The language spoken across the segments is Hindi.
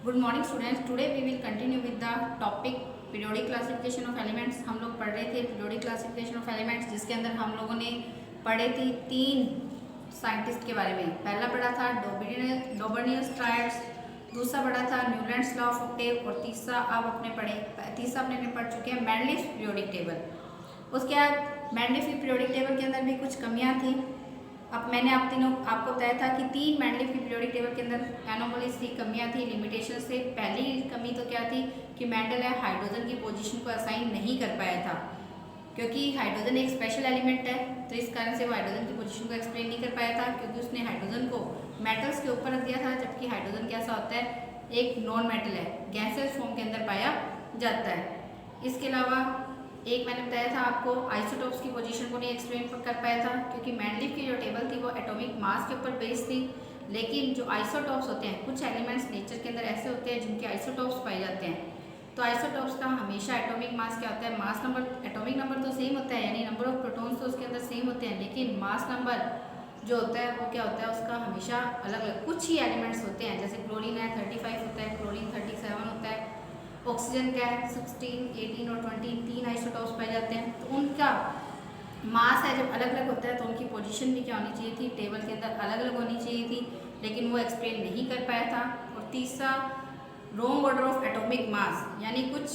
Good morning students, today we will continue with the topic periodic classification of elements. हम लोग पढ़ रहे थे पीरियोडिक क्लासिफिकेशन ऑफ एलिमेंट्स, जिसके अंदर हम लोगों ने पढ़े थे 3 साइंटिस्ट के बारे में। पहला पढ़ा था डोबर्नियस ट्रायड्स, दूसरा पढ़ा था न्यूलैंड्स लॉ ऑफ ऑक्टेव और तीसरा अपने पढ़ चुके हैं मैंडलिफ पीरियोडिक टेबल। उसके बाद मैंडलिफ पीरियोडिक टेबल के अंदर भी कुछ कमियाँ थी। अब मैंने आपको बताया था कि 3 मैंडलिफ की पीरियोडिक टेबल के अंदर एनोमलीज थी, कमियां थी, लिमिटेशन से। पहली कमी तो क्या थी कि मेंडल है हाइड्रोजन की पोजीशन को असाइन नहीं कर पाया था, क्योंकि हाइड्रोजन एक स्पेशल एलिमेंट है, तो इस कारण से वो हाइड्रोजन की पोजीशन को एक्सप्लेन नहीं कर पाया था, क्योंकि उसने हाइड्रोजन को मेटल्स के ऊपर रख दिया था, जबकि हाइड्रोजन कैसा होता है, एक नॉन मेटल है, गैसेस फॉर्म के अंदर पाया जाता है। इसके अलावा एक मैंने बताया था आपको आइसोटोप्स की पोजीशन को नहीं एक्सप्लेन कर पाया था, क्योंकि मैंडलिफ की जो टेबल थी वो एटॉमिक मास के ऊपर बेस्ड थी। लेकिन जो आइसोटोप्स होते हैं, कुछ एलिमेंट्स नेचर के अंदर ऐसे होते हैं जिनके आइसोटोप्स पाए जाते हैं, तो आइसोटोप्स का हमेशा एटॉमिक मास क्या होता है, मास नंबर, एटॉमिक नंबर तो सेम होता है, यानी नंबर ऑफ प्रोटॉन्स तो उसके अंदर सेम होते हैं, लेकिन मास नंबर जो होता है वो क्या होता है, उसका हमेशा अलग अलग कुछ ही एलिमेंट्स होते हैं। जैसे क्लोरीन है 35 होता है, क्लोरीन 37 होता है, ऑक्सीजन क्या है 16, 18 और 20, 3 आइसोटोप्स पाए जाते हैं। तो उनका मास है जब अलग अलग होता है तो उनकी पोजीशन भी क्या होनी चाहिए थी, टेबल के अंदर अलग अलग होनी चाहिए थी, लेकिन वो एक्सप्लेन नहीं कर पाया था। और तीसरा wrong order of atomic mass, यानी कुछ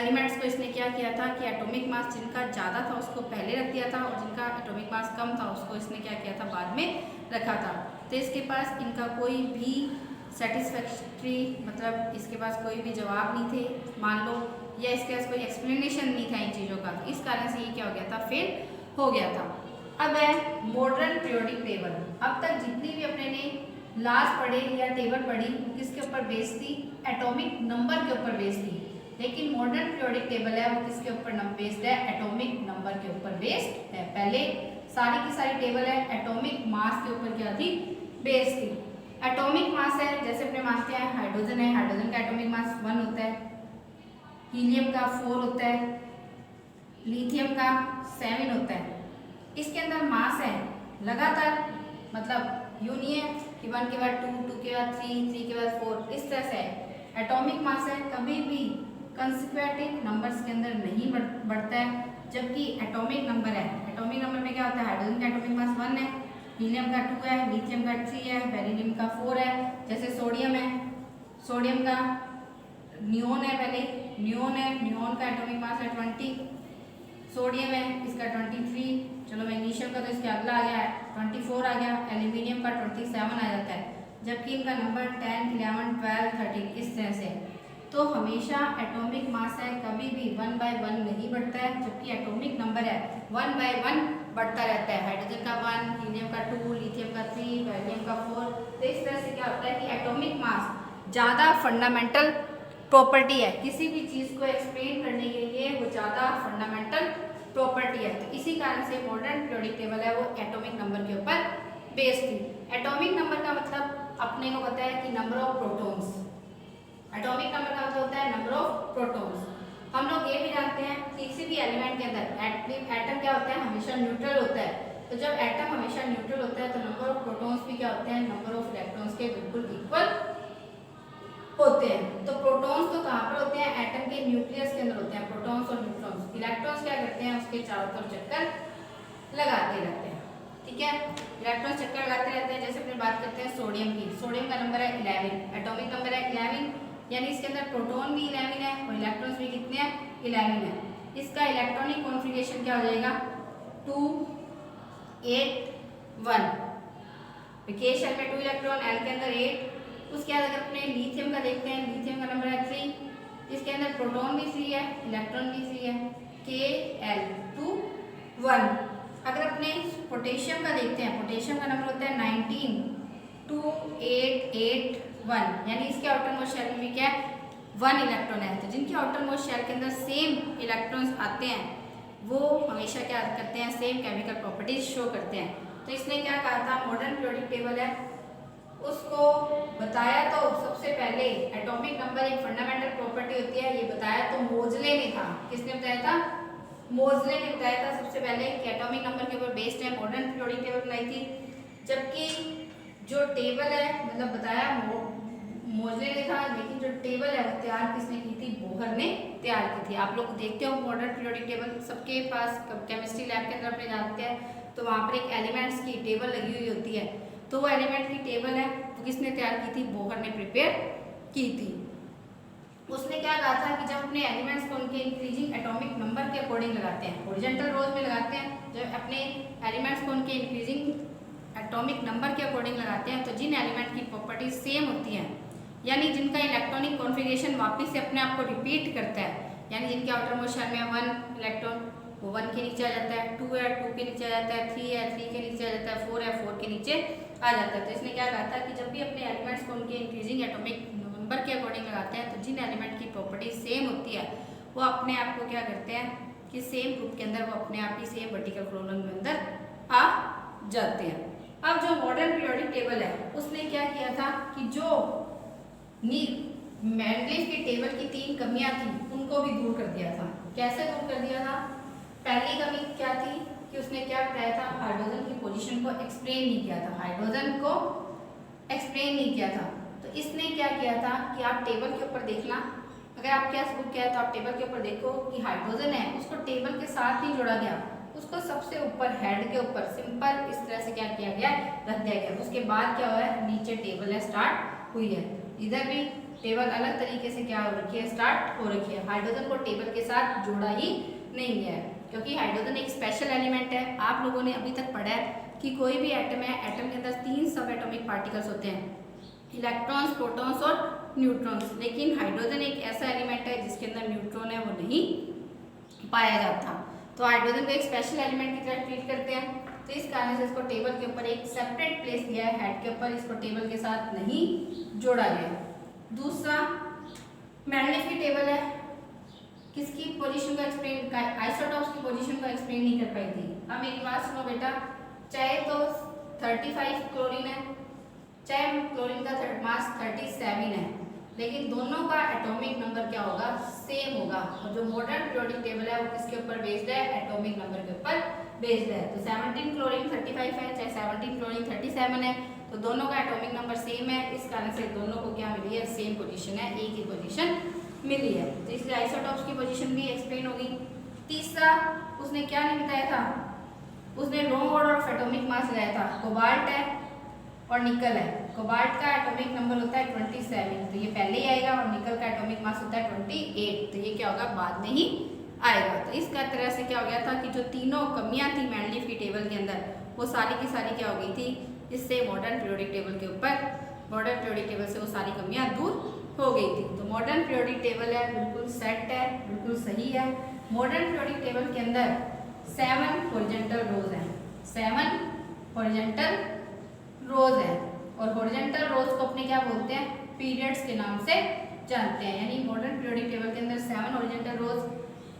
एलिमेंट्स को इसने क्या किया था कि एटॉमिक मास जिनका ज़्यादा था उसको पहले रख दिया था, और जिनका एटॉमिक मास कम था उसको इसने क्या किया था, बाद में रखा था। तो इसके पास इनका कोई भी सेटिस्फैक्ट्री, मतलब इसके पास कोई भी जवाब नहीं थे मान लो, या इसके पास कोई एक्सप्लेनेशन नहीं था इन चीज़ों का, इस कारण से ये क्या हो गया था, फेल हो गया था। अब है मॉडर्न पीरियोडिक टेबल। अब तक जितनी भी अपने ने लास्ट पढ़े या टेबल पढ़ी वो किसके ऊपर बेस्ड थी, एटॉमिक नंबर के ऊपर बेस्ड थी, लेकिन मॉडर्न पीरियोडिक टेबल है वो किसके ऊपर बेस्ड है, एटॉमिक नंबर के ऊपर बेस्ड है। पहले सारी की सारी टेबल है एटॉमिक मास के ऊपर क्या थी, बेस्ड थी। एटॉमिक मास है, जैसे अपने मानते हैं हाइड्रोजन है, हाइड्रोजन का एटॉमिक मास 1 होता है, हीलियम का 4 होता है, लिथियम का 7 होता है। इसके अंदर मास है लगातार, मतलब यूं नहीं है कि 1 के बाद 2, 2 के बाद 3, 3 के बाद 4, इस तरह से एटॉमिक मास है कभी भी कंसेक्यूटिव नंबर्स के अंदर नहीं बढ़ता है, जबकि एटॉमिक नंबर है, एटॉमिक नंबर में क्या होता है, हाइड्रोजन का एटॉमिक मास 1 है, हीलियम का 2 है, लिथियम का 3 है, बेरिलियम का 4 है। जैसे सोडियम है, सोडियम का नियोन है, पहले नियोन है, नियोन का एटॉमिक मास है 20, सोडियम है इसका 23, चलो मैग्नीशियम का तो इसके अगला आ गया 24 आ गया, एल्यूमिनियम का 27 आ जाता है, जबकि इनका नंबर 10, 11, 12, 13 इस तरह से। तो हमेशा एटॉमिक मास है कभी भी 1 by 1 नहीं बढ़ता है, जबकि एटॉमिक नंबर है 1 by 1 बढ़ता रहता है। हाइड्रोजन का 1, हीलियम का 2, लिथियम का 3, बेरिलियम का 4। तो इस तरह से क्या होता है कि एटॉमिक मास ज़्यादा फंडामेंटल प्रॉपर्टी है, किसी भी चीज़ को एक्सप्लेन करने के लिए वो ज़्यादा फंडामेंटल प्रॉपर्टी है। तो इसी कारण से मॉडर्न पीरियोडिक टेबल है वो एटॉमिक नंबर के ऊपर बेस्ड थी। एटॉमिक नंबर का मतलब अपने को पता है कि number of protons, atomic number का मतलब होता है नंबर ऑफ प्रोटॉन्स। हम लोग ये भी जानते हैं किसी भी एलिमेंट के अंदर एटम क्या होता है, हमेशा न्यूट्रल होता है। तो जब एटम हमेशा न्यूट्रल होता है तो नंबर ऑफ प्रोटॉन्स भी क्या होते हैं, नंबर ऑफ इलेक्ट्रॉन्स के बिल्कुल इक्वल होते हैं। तो प्रोटॉन्स तो कहाँ पर होते हैं, एटम के न्यूक्लियस के अंदर होते हैं प्रोटॉन्स और न्यूट्रॉन्स। इलेक्ट्रॉन्स क्या करते हैं, उसके चारों तरफ चक्कर लगाते रहते हैं, ठीक है, इलेक्ट्रॉन चक्कर लगाते रहते हैं। जैसे अपने बात करते हैं सोडियम की, सोडियम का नंबर है 11, एटॉमिक नंबर है 11, यानी इसके अंदर प्रोटॉन भी 11 है और इलेक्ट्रॉन्स भी कितने हैं, 11 है। इसका इलेक्ट्रॉनिक कॉन्फ़िगरेशन क्या हो जाएगा, 2, 8, 1। के शेल में 2 इलेक्ट्रॉन, एल के अंदर 8। उसके बाद अगर अपने लिथियम का देखते हैं, लिथियम का नंबर है 3, इसके अंदर प्रोटॉन भी 3 है, इलेक्ट्रॉन भी 3 है, Kl2 1। अगर अपने पोटेशियम का देखते हैं, पोटेशियम का नंबर होता है 19, 2, 8, 8, 1, यानी इसके आउटर मोस्ट शेल में भी क्या है, 1 इलेक्ट्रॉन है। तो जिनके आउटर मोस्ट शेल के अंदर सेम इलेक्ट्रॉन्स आते हैं वो हमेशा क्या करते हैं, सेम केमिकल प्रॉपर्टीज शो करते हैं। तो इसने क्या कहा था, मॉडर्न पीरियोडिक टेबल है उसको बताया तो सबसे पहले एटॉमिक नंबर एक फंडामेंटल प्रॉपर्टी होती है, ये बताया तो मोजले ने था। किसने बताया था, मोजले ने बताया था सबसे पहले कि एटॉमिक नंबर के ऊपर बेस्ड है, मॉडर्न पीरियोडिक टेबल बनाई थी। जबकि जो टेबल है मतलब बताया मोजले ने था, लेकिन जो टेबल है वो तैयार किसने की थी? बोहर ने तैयार की थी। आप लोग देखते हो मॉडर्न पीरियोडिक टेबल सबके पास केमिस्ट्री लैब के अंदर अपने जाते हैं तो वहाँ पर एक एलिमेंट्स की टेबल लगी हुई होती है, तो वो एलिमेंट की टेबल है वो किसने तैयार की थी? बोहर ने प्रिपेयर की थी। उसने क्या कहा था कि जब अपने एलिमेंट्स को उनके इंक्रीजिंग एटॉमिक नंबर के अकॉर्डिंग लगाते हैं, हॉरिजॉन्टल रोज में लगाते हैं, जब अपने एलिमेंट्स को उनके इंक्रीजिंग एटॉमिक नंबर के अकॉर्डिंग लगाते हैं तो जिन एलिमेंट की प्रॉपर्टीज सेम होती हैं, यानी जिनका इलेक्ट्रॉनिक कॉन्फ़िगरेशन वापस से अपने आप को रिपीट करता है, यानी जिनके आउटर मोस्ट शेल में 1 इलेक्ट्रॉन वो 1 के नीचे आ जाता है, 2 है 2 के नीचे आ जाता है, 3 है 3 के नीचे आ जाता है, 4 है 4 के नीचे आ जाता है। तो इसने क्या कहा था कि जब भी अपने एलिमेंट्स को उनके इंक्रीजिंग एटॉमिक नंबर के अकॉर्डिंग लगाते हैं तो जिन एलिमेंट की प्रॉपर्टी सेम होती है वो अपने आप को क्या करते हैं कि सेम ग्रुप के अंदर वो अपने आप ही सेम वर्टिकल कॉलम के अंदर आ जाते हैं। अब जो मॉडर्न पीरियोडिक टेबल है उसने क्या किया था कि जो मेंडलीफ की टेबल की 3 कमियां थी उनको भी दूर कर दिया था। कैसे दूर कर दिया था? पहली कमी क्या थी कि उसने क्या बताया था? हाइड्रोजन की पोजीशन को एक्सप्लेन नहीं किया था, हाइड्रोजन को एक्सप्लेन नहीं किया था। तो इसने क्या किया था कि आप टेबल के ऊपर देखना, अगर आपके पास बुक क्या है तो आप टेबल के ऊपर देखो कि हाइड्रोजन है उसको टेबल के साथ नहीं जोड़ा गया, उसको सबसे ऊपर हेड के ऊपर सिंपल इस तरह से क्या किया गया? रख दिया गया। उसके बाद क्या हुआ है? नीचे टेबल है स्टार्ट हुई है, इधर भी टेबल अलग तरीके से क्या हो रखी है? स्टार्ट हो रखी है। हाइड्रोजन को टेबल के साथ जोड़ा ही नहीं गया है क्योंकि हाइड्रोजन एक स्पेशल एलिमेंट है। आप लोगों ने अभी तक पढ़ा है कि कोई भी एटम है, एटम के अंदर 3 सब एटॉमिक पार्टिकल्स होते हैं, इलेक्ट्रॉन्स, प्रोटॉन्स और न्यूट्रॉन्स, लेकिन हाइड्रोजन एक ऐसा एलिमेंट है जिसके अंदर न्यूट्रॉन है वो नहीं पाया जाता। तो हाइड्रोजन को एक स्पेशल एलिमेंट की तरह ट्रीट करते हैं, तो इस कारण से इसको टेबल के ऊपर एक सेपरेट प्लेस दिया है, हेड के ऊपर, इसको टेबल के साथ नहीं जोड़ा गया। दूसरा मेंडलीफ की टेबल है, किसकी पोजीशन को एक्सप्लेन, आइसोटॉप्स की पोजीशन को एक्सप्लेन नहीं कर पाई थी। अब मेरी बात सुनो बेटा, चाहे तो 35 क्लोरीन है, चाहे क्लोरीन का मास 37 है, लेकिन दोनों का एटॉमिक नंबर क्या होगा? सेम होगा। और जो मॉडर्न पीरियोडिक टेबल है वो किसके ऊपर बेस्ड है? एटॉमिक नंबर के ऊपर बेस्ड है। तो 17 क्लोरीन 35 है, चाहे 17 क्लोरीन 37 है, तो दोनों का एटॉमिक नंबर सेम है, इस कारण से दोनों को क्या मिली है? सेम पोजीशन है, एक ही पोजीशन मिली है। तो इसलिए आइसोटॉप्स की पोजीशन भी एक्सप्लेन होगी। तीसरा उसने क्या नहीं बताया था? उसने lower order of atomic mass लगाया था। कोबाल्ट है और निकल है, कोबाल्ट का एटॉमिक नंबर होता है 27, तो ये पहले ही आएगा, और निकल का एटॉमिक मास होता है 28, तो ये क्या होगा? बाद में ही आएगा। तो इस तरह से क्या हो गया था कि जो तीनों कमियां थी मेंडलीफ की टेबल के अंदर वो सारी की सारी क्या हो गई थी? इससे मॉडर्न पीरियोडिक टेबल के ऊपर, मॉडर्न पीरियोडिक टेबल से वो सारी कमियां दूर हो गई थी। तो मॉडर्न पीरियोडिक टेबल है बिल्कुल सेट है, बिल्कुल सही है। मॉडर्न पीरियोडिक टेबल के अंदर 7 हॉरिजॉन्टल रोज हैं, 7 हॉरिजॉन्टल रोज है, और हॉरिजॉन्टल रोज को अपने क्या बोलते हैं? पीरियड्स के नाम से जानते हैं। यानी मॉडर्न पीरियोडिक टेबल के अंदर 7 हॉरिजॉन्टल रोज,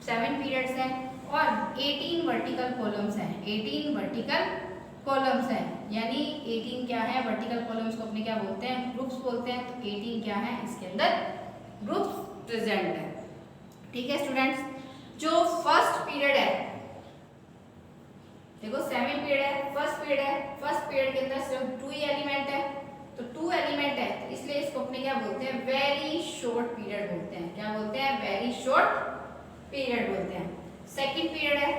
7 पीरियड्स हैं और 18 वर्टिकल कॉलम्स हैं, 18 वर्टिकल कॉलम्स हैं। यानी 18 क्या है? वर्टिकल कॉलम्स को अपने क्या बोलते हैं? ग्रुप्स बोलते हैं। तो 18 क्या है? इसके अंदर ग्रुप्स प्रेजेंट है। ठीक है स्टूडेंट्स, जो फर्स्ट पीरियड है, देखो 7 पीरियड है, फर्स्ट पीरियड है, फर्स्ट पीरियड के अंदर सिर्फ 2 ही एलिमेंट है, तो 2 एलिमेंट है, तो इसलिए इसको अपने क्या बोलते हैं? वेरी शॉर्ट पीरियड बोलते हैं। क्या बोलते हैं? वेरी शॉर्ट पीरियड बोलते हैं। सेकंड पीरियड है,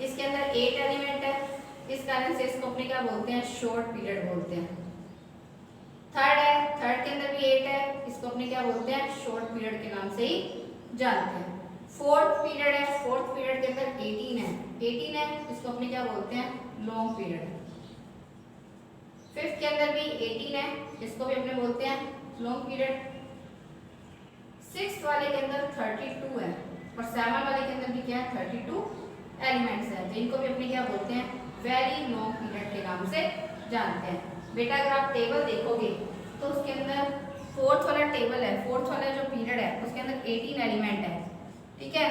इसके अंदर 8 एलिमेंट है, इस कारण से इसको अपने क्या बोलते हैं? शॉर्ट पीरियड बोलते हैं। थर्ड है, थर्ड के अंदर भी 8 है, इसको अपने क्या बोलते हैं? शॉर्ट पीरियड के नाम से ही जानते हैं। फोर्थ पीरियड है, फोर्थ पीरियड के अंदर 18 है, 18 है, इसको अपने क्या बोलते हैं? Long period. फिफ्थ के अंदर भी 18 है, इसको भी अपने बोलते हैं लॉन्ग पीरियड। सिक्स्थ वाले के अंदर 32 है और 7 वाले के अंदर भी क्या है? 32 एलिमेंट्स है, तो इनको भी अपने क्या बोलते हैं? वेरी लॉन्ग पीरियड के नाम से जानते हैं। बेटा अगर आप टेबल देखोगे तो उसके अंदर फोर्थ वाला टेबल है, फोर्थ वाला जो पीरियड है उसके अंदर 18 एलिमेंट है, ठीक है,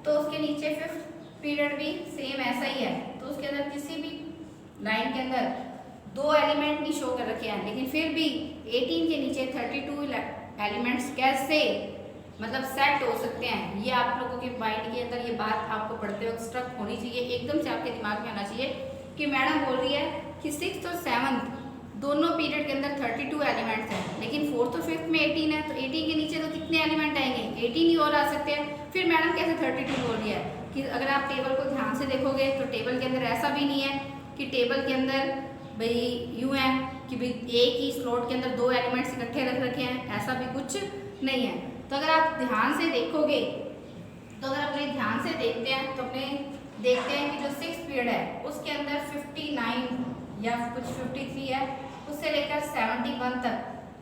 तो उसके नीचे फिफ्थ पीरियड भी सेम ऐसा ही है, तो उसके अंदर किसी भी लाइन के अंदर 2 एलिमेंट नहीं शो कर रखे हैं, लेकिन फिर भी 18 के नीचे 32 एलिमेंट्स कैसे मतलब सेट हो सकते हैं, ये आप लोगों के माइंड के अंदर ये बात आपको पढ़ते वक्त स्ट्रक होनी चाहिए, एकदम से आपके दिमाग में आना चाहिए कि मैडम बोल रही है कि 6th और 7th दोनों पीरियड के अंदर 32 एलिमेंट्स हैं, लेकिन फोर्थ और फिफ्थ में 18 है, तो 18 के नीचे तो कितने एलिमेंट आएंगे? 18 ही और आ सकते हैं। फिर मैडम कैसे 32 बोल रही है? कि अगर आप टेबल को ध्यान से देखोगे तो टेबल के अंदर ऐसा भी नहीं है कि टेबल के अंदर भाई यूँ है कि भाई एक ही स्लॉट के अंदर 2 एलिमेंट्स इकट्ठे रख रखे हैं, ऐसा भी कुछ नहीं है। तो अगर आप ध्यान से देखोगे, तो अगर अपने ध्यान से देखते हैं तो अपने देखते हैं कि जो 6th पीरियड है उसके अंदर 59 या कुछ 53 है, उससे लेकर 71 तक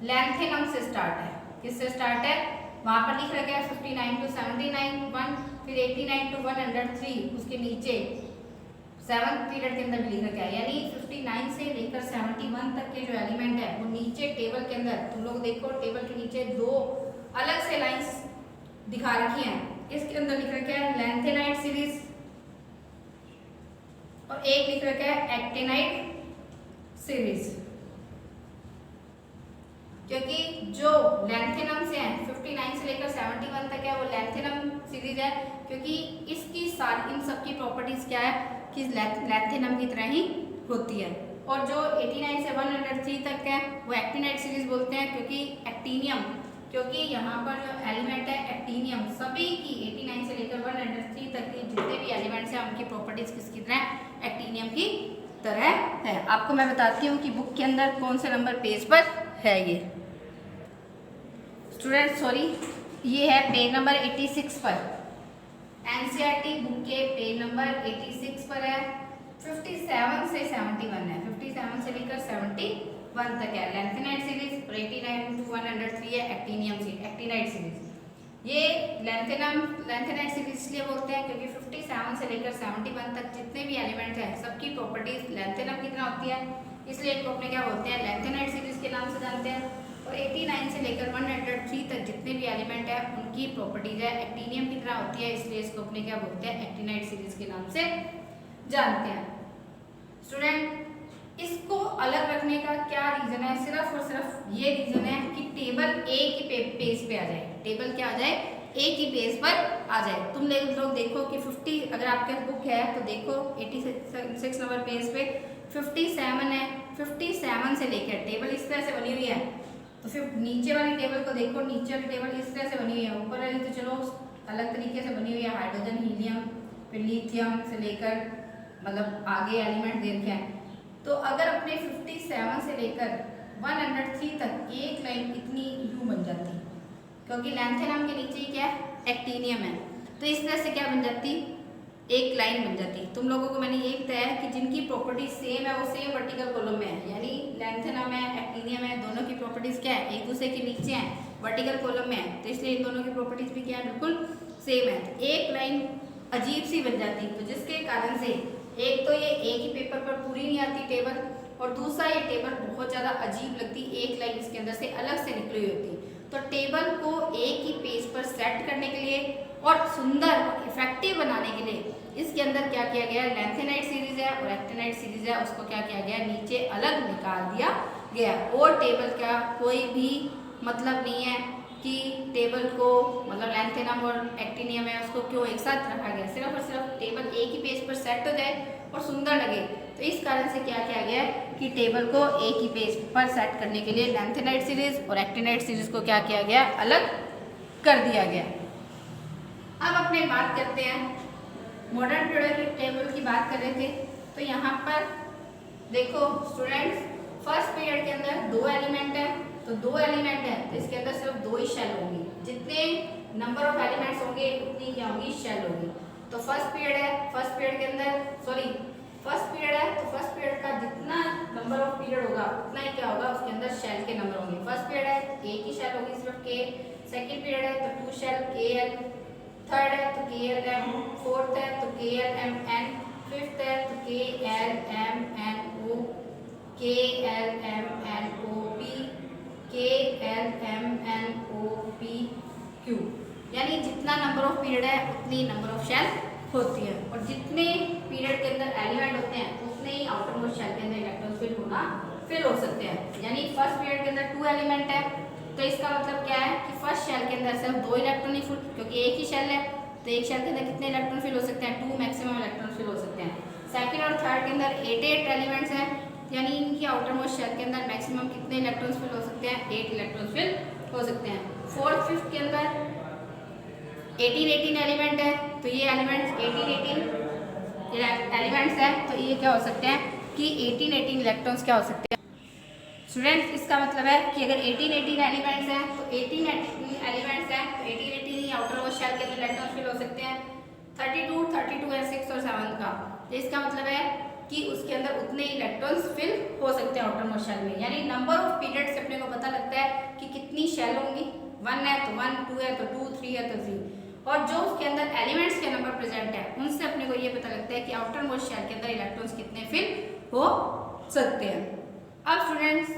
लैंथेनम से स्टार्ट है। किससे स्टार्ट है? वहाँ पर लिख रखा है 59 to 79 1, फिर 89 to 103, उसके नीचे 7th पीरियड के अंदर भी लिख रखा है। यानी 59 से लेकर 71 तक के जो एलिमेंट है वो नीचे टेबल के अंदर, तुम लोग देखो टेबल के नीचे 2 अलग से लाइंस दिखा रखी हैं। इसके अंदर लिख रखा है लैंथेनाइट सीरीज और एक लिख रखा है एक्टिनाइट सीरीज, क्योंकि जो लैंथेनम से है 59 से लेकर 71 तक है वो लैंथेनम सीरीज है, क्योंकि इसकी सारी इन सब की प्रॉपर्टीज क्या है कि लैंथेनम की तरह ही होती है। और जो 89 से 103 तक है वो एक्टिनाइट सीरीज बोलते हैं, क्योंकि एक्टिनियम, क्योंकि यहाँ पर जो एलिमेंट है एक्टिनियम, सभी की 89 से लेकर 103 तक की जितने भी एलिमेंट्स हैं उनकी प्रॉपर्टीज किसकी तरह? एक्टिनियम की तरह है। आपको मैं बताती हूँ कि बुक के अंदर कौन से नंबर पेज पर है ये स्टूडेंट, सॉरी ये है पेज नंबर 86 पर, एनसीईआरटी बुक के पेज नंबर 86 पर है। 57 से 71 है, 57 से लेकर 71 तक है लैंथेनाइट सीरीज और 89 to 103 है एक्टिनाइट सीरीज। ये लैंथेनाइट सीरीज इसलिए बोलते हैं क्योंकि 57 से लेकर 71 तक जितने भी एलिमेंट्स हैं सबकी प्रॉपर्टीज लैंथेनम की तरह होती है, इसलिए इनको अपने क्या बोलते हैं? लैंथेनाइट सीरीज के नाम से जानते हैं। और 89 से लेकर 103 तक जितने भी एलिमेंट है उनकी प्रॉपर्टीज है एक्टिनियम की तरह होती है, इसलिए इसको अपने क्या बोलते हैं? एक्टिनाइट सीरीज के नाम से जानते हैं। स्टूडेंट इसको अलग रखने का क्या रीजन है? सिर्फ और सिर्फ ये रीजन है कि टेबल एक ही पेज पे आ जाए। टेबल क्या आ जाए? एक ही पेज पर आ जाए। तुम लोग देखो कि 50 अगर आपके बुक है तो देखो 86 नंबर पेज पे 57 है, 57 से लेकर टेबल इस तरह से बनी हुई है, तो फिर नीचे वाली टेबल को देखो, नीचे वाली टेबल इस तरह से बनी हुई है, ऊपर वाली तो चलो अलग तरीके से बनी हुई है, हाइड्रोजन हीलियम फिर लिथियम से लेकर मतलब आगे एलिमेंट दे रखे हैं। तो अगर अपने 57 से लेकर 103 तक एक लाइन इतनी यूं बन जाती, क्योंकि लैंथेनम के नीचे ही क्या है? एक्टिनियम है, तो इस तरह से क्या बन जाती? एक लाइन बन जाती। तुम लोगों को मैंने ये बताया कि जिनकी प्रॉपर्टी सेम है वो सेम वर्टिकल कॉलम में है, यानी लैंथेनम है एक्टिनियम है, दोनों की प्रॉपर्टीज क्या है? एक दूसरे के नीचे है, वर्टिकल कॉलम में है, तो इसलिए इन दोनों की प्रॉपर्टीज भी क्या है? बिल्कुल सेम है। तो एक लाइन अजीब सी बन जाती, तो जिसके कारण से एक तो ये एक ही पेपर पर पूरी नहीं आती टेबल, और दूसरा ये टेबल बहुत ज़्यादा अजीब लगती, एक लाइन इसके अंदर से अलग से निकली हुई होती। तो टेबल को एक ही पेज पर सेट करने के लिए और सुंदर और इफेक्टिव बनाने के लिए इसके अंदर क्या किया गया? लैंथेनाइट सीरीज है और एक्टिनाइट सीरीज है, उसको क्या किया गया? नीचे अलग निकाल दिया गया। और टेबल का कोई भी मतलब नहीं है कि टेबल को मतलब लैंथेनम और एक्टिनियम है उसको क्यों एक साथ रखा गया, सिर्फ और सिर्फ टेबल एक ही पेज पर सेट हो जाए और सुंदर लगे, तो इस कारण से क्या किया गया कि टेबल को एक ही पेज पर सेट करने के लिए लैंथेनाइट सीरीज और एक्टिनाइट सीरीज को क्या किया गया? अलग कर दिया गया। अब अपने बात करते हैं मॉडर्न पीरियोडिक टेबल की बात कर रहे थे, तो यहाँ पर देखो स्टूडेंट्स, फर्स्ट पीरियड के अंदर 2 एलिमेंट है, तो 2 एलिमेंट है तो इसके अंदर सिर्फ 2 ही शेल होंगी, जितने नंबर ऑफ एलिमेंट्स होंगे उतनी क्या होंगी? शेल होगी। तो फर्स्ट पीरियड है, फर्स्ट पीरियड के अंदर फर्स्ट पीरियड है तो फर्स्ट पीरियड का जितना नंबर ऑफ पीरियड होगा उतना ही क्या होगा? उसके अंदर शेल के नंबर होंगे। फर्स्ट पीरियड है तो एक ही शेल होगी सिर्फ के, सेकंड पीरियड है तो 2 शेल KL, थर्ड है तो KLM, फोर्थ है तो KLMN, फिफ्थ है तो KLMNO, KLMNOP, KLMNOPQ, यानी जितना नंबर ऑफ पीरियड है उतनी नंबर ऑफ शेल होती है, और जितने पीरियड के अंदर एलिमेंट होते हैं उतने ही आउटर मोस्ट शेल के अंदर इलेक्ट्रॉन्स फिल हो सकते हैं। यानी फर्स्ट पीरियड के अंदर 2 एलिमेंट है, तो इसका मतलब क्या है कि फर्स्ट शेल के अंदर सिर्फ 2 इलेक्ट्रॉन ही फिल, क्योंकि एक ही शेल है तो एक शेल के अंदर कितने इलेक्ट्रॉन फिल हो सकते हैं? 2 मैक्सिमम इलेक्ट्रॉन फिल हो सकते हैं। सेकंड और थर्ड के अंदर 8 एलिमेंट्स हैं, यानी इनकी आउटर मोस्ट शेल के अंदर मैक्सिमम कितने इलेक्ट्रॉन्स फिल हो सकते हैं? 8 इलेक्ट्रॉन्स फिल हो सकते हैं। 4th 5th के अंदर 18 एलिमेंट है, तो ये एलिमेंट्स 18 एलिमेंट्स है, तो ये क्या हो सकते हैं कि 18 इलेक्ट्रॉन्स क्या हो सकते हैं स्टूडेंट्स? इसका मतलब है कि अगर 18 एलिमेंट्स हैं तो 18 एलिमेंट्स हैं तो 18 ही आउटर मोस्ट शेल के अंदर इलेक्ट्रॉन्स फिल हो सकते हैं। 32 है 6 और 7 का, तो इसका मतलब है कि उसके अंदर उतने इलेक्ट्रॉन्स फिल हो सकते हैं आउटर मोस्ट शेल में। यानी नंबर ऑफ पीरियड से अपने को पता लगता है कि कितनी शेल होंगी, 1 है तो 1, 2 है तो 2, 3 है तो 3, और जो उसके अंदर एलिमेंट्स के नंबर प्रेजेंट है उनसे अपने को ये पता लगता है कि आउटर मोस्ट शेल के अंदर इलेक्ट्रॉन्स कितने फिल हो सकते हैं। अब स्टूडेंट्स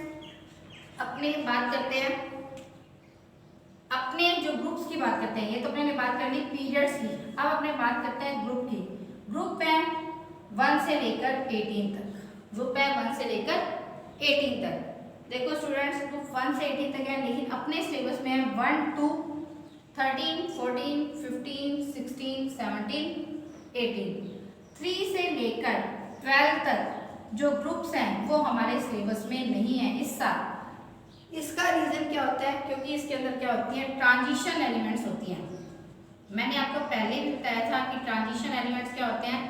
अपने बात करते हैं, अपने जो ग्रुप्स की बात करते हैं, ये तो अपने बात करनी पीरियड्स की, अब अपने बात करते हैं ग्रुप की। ग्रुप है 1 से लेकर 18 तक, ग्रुप है 1 से लेकर 18 तक। देखो स्टूडेंट्स ग्रुप 1 से 18 तक है, लेकिन अपने सिलेबस में है 1 to 13, 14, 15, 16, 17, 18। 3 से लेकर 12 तक जो ग्रुप्स हैं वो हमारे सिलेबस में नहीं है इस साल। इसका रीजन क्या होता है? क्योंकि इसके अंदर क्या होती है, ट्रांजिशन एलिमेंट्स होती हैं। मैंने आपको पहले भी बताया था कि ट्रांजिशन एलिमेंट्स क्या होते हैं,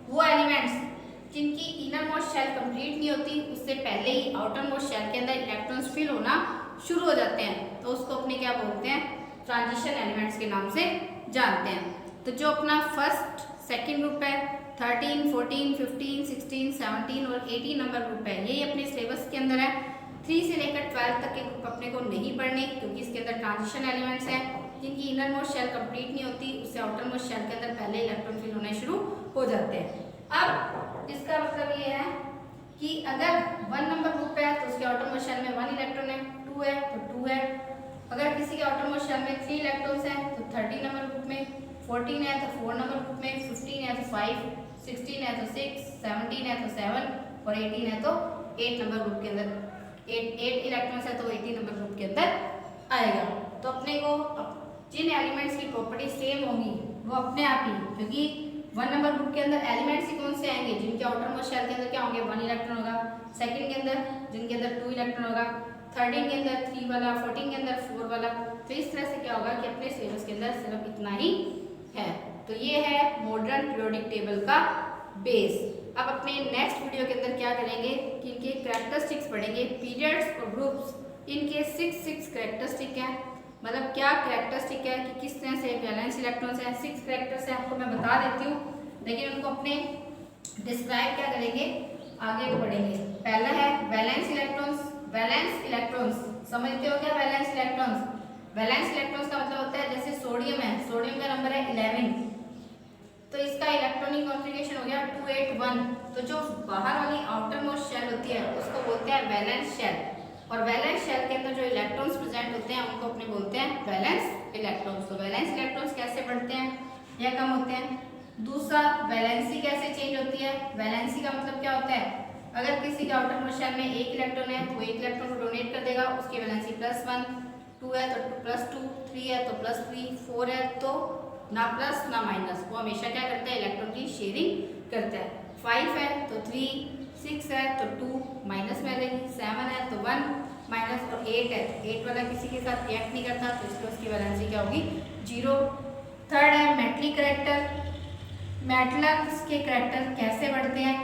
वो एलिमेंट्स जिनकी इनर मोस्ट शेल कंप्लीट नहीं होती, उससे पहले ही आउटर मोस्ट शेल के अंदर इलेक्ट्रॉन्स फिल होना शुरू हो जाते हैं, तो उसको अपने क्या बोलते हैं, ट्रांजिशन एलिमेंट्स के नाम से जानते हैं। तो जो अपना फर्स्ट सेकेंड ग्रुप है 13, 14, 15, 16, 17 और 18 नंबर ग्रुप है, यही अपने सिलेबस के अंदर है। 3 से लेकर 12 तक के ग्रुप अपने को नहीं पढ़ने, क्योंकि इसके अंदर ट्रांजिशन एलिमेंट्स हैं जिनकी इनर मोस्ट शेल कंप्लीट नहीं होती, उससे आउटर मोस्ट शेल के अंदर पहले इलेक्ट्रॉन फिल होने शुरू हो जाते हैं। अब इसका मतलब ये है कि अगर 1 नंबर ग्रुप है तो उसके आउटर मोस्ट शेल में 1 इलेक्ट्रॉन है, 2 है तो 2 है। अगर किसी के आउटर मोस्ट शेल में 3 इलेक्ट्रॉन्स हैं तो 13 नंबर ग्रुप में, 14 है तो 4 नंबर ग्रुप में, 15 है तो 5, 16 है तो 6, 17 है तो 7 और 18 है तो 8 नंबर ग्रुप के अंदर 8 इलेक्ट्रॉन्स है तो 18 नंबर ग्रुप के अंदर आएगा। तो अपने को जिन एलिमेंट्स की प्रॉपर्टी सेम होगी वो अपने आप ही, क्योंकि 1 नंबर ग्रुप के अंदर एलिमेंट्स ही कौन से आएंगे जिनके आउटर मोस्ट शेल के अंदर क्या होंगे, 1 इलेक्ट्रॉन होगा, सेकंड के अंदर जिनके अंदर 2 इलेक्ट्रॉन होगा, 13 के अंदर 3 वाला, 14 के अंदर 4 वाला। तो इस तरह से क्या होगा कि अपने सिलेबस के अंदर सिर्फ इतना ही है। तो ये है मॉडर्न पीरियोडिक टेबल का बेस। अब अपने नेक्स्ट वीडियो के अंदर क्या करेंगे कि इनके कैरेक्टरिस्टिक्स पढ़ेंगे, पीरियड्स और ग्रुप्स, इनके 6 कैरेक्टरिस्टिक है, मतलब क्या कैरेक्टरिस्टिक है कि किस तरह से वैलेंस इलेक्ट्रॉन्स हैं। 6 कैरेक्टर्स हैं, आपको मैं बता देती हूँ, लेकिन उनको अपने डिस्क्राइब क्या करेंगे आगे पढ़ेंगे। पहला है वैलेंस इलेक्ट्रॉन्स। वैलेंस इलेक्ट्रॉन्स समझते हो क्या? वैलेंस इलेक्ट्रॉन्स, वैलेंस इलेक्ट्रॉन्स का मतलब होता है जैसे सोडियम है, सोडियम का नंबर है 11, तो इसका इलेक्ट्रॉनिक कॉन्फ़िगरेशन हो गया 281। तो जो बाहर वाली आउटर मोस्ट शेल होती है उसको बोलते हैं वैलेंस शेल, और वैलेंस शेल के अंदर जो इलेक्ट्रॉन्स प्रेजेंट होते हैं उनको अपने बोलते हैं वैलेंस इलेक्ट्रॉन्स। तो वैलेंस इलेक्ट्रॉन्स कैसे बढ़ते हैं या कम होते हैं? दूसरा, वैलेंसी कैसे चेंज होती है? वैलेंसी का मतलब क्या होता है, अगर किसी के आउटर मोस्ट शेल में 1 इलेक्ट्रॉन है तो वो 1 इलेक्ट्रॉन को डोनेट कर देगा, उसकी वैलेंसी +1, 2 है तो +2, 3 है तो +3, 4 है तो ना प्लस ना माइनस, वो हमेशा क्या करता है, इलेक्ट्रॉन की शेयरिंग करता है। 5 है तो 3, 6 है तो 2 माइनस में रहेगी, 7 है तो 1 माइनस, और 8 है तो 8 वाला किसी के साथ रिएक्ट नहीं करता, तो इसलिए उसकी वैलेंसी क्या होगी, 0। थर्ड है मेटलिक करेक्टर। मेटल्स के करेक्टर कैसे बढ़ते हैं?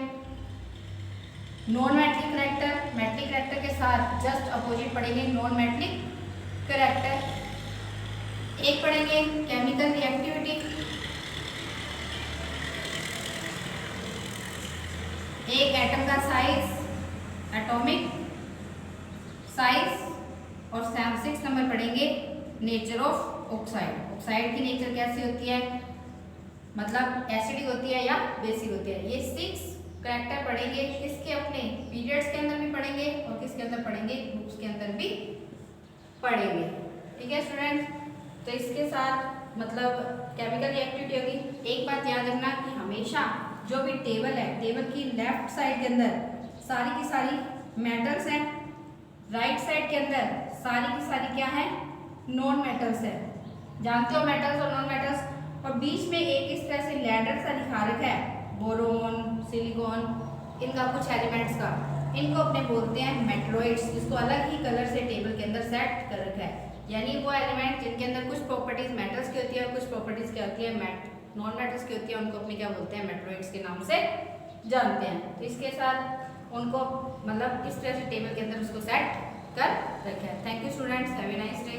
Non metallic character, metallic character के साथ जस्ट अपोजिट पढ़ेंगे नॉन मेटलिक करेक्टर। एक पढ़ेंगे केमिकल रिएक्टिविटी, एक एटम का साइज, एटॉमिक साइज, और 6 नंबर पढ़ेंगे नेचर ऑफ ऑक्साइड। ऑक्साइड की नेचर कैसी होती है, मतलब एसिडिक होती है या बेसिक होती है। ये 6 करेक्टर पढ़ेंगे, किसके अपने पीरियड्स के अंदर भी पढ़ेंगे और किसके अंदर पढ़ेंगे, ग्रुप्स के अंदर भी पढ़ेंगे। ठीक है स्टूडेंट, तो इसके साथ मतलब केमिकल रिएक्टिविटी होगी। एक बात याद रखना कि हमेशा जो भी टेबल है, टेबल की लेफ्ट साइड के अंदर सारी की सारी मेटल्स हैं, राइट साइड के अंदर सारी की सारी क्या है, नॉन मेटल्स है। जानते हो मेटल्स और नॉन मेटल्स, और बीच में एक इस तरह से लैडर सा दिखा रखा है, बोरोन, सिलिकॉन, इनका कुछ एलिमेंट्स का, इनको अपने बोलते हैं मेटलॉइड्स, जिसको अलग ही कलर से टेबल के अंदर सेट कर रखा है। यानी वो एलिमेंट जिनके अंदर कुछ प्रॉपर्टीज मेटल्स की होती है और कुछ प्रॉपर्टीज क्या होती है नॉन मेटल्स की होती है, उनको अपने क्या बोलते हैं मेटलॉइड्स के नाम से जानते हैं। तो इसके साथ उनको मतलब इस तरह से टेबल के अंदर उसको सेट कर रखा है। Thank you students, have a nice day.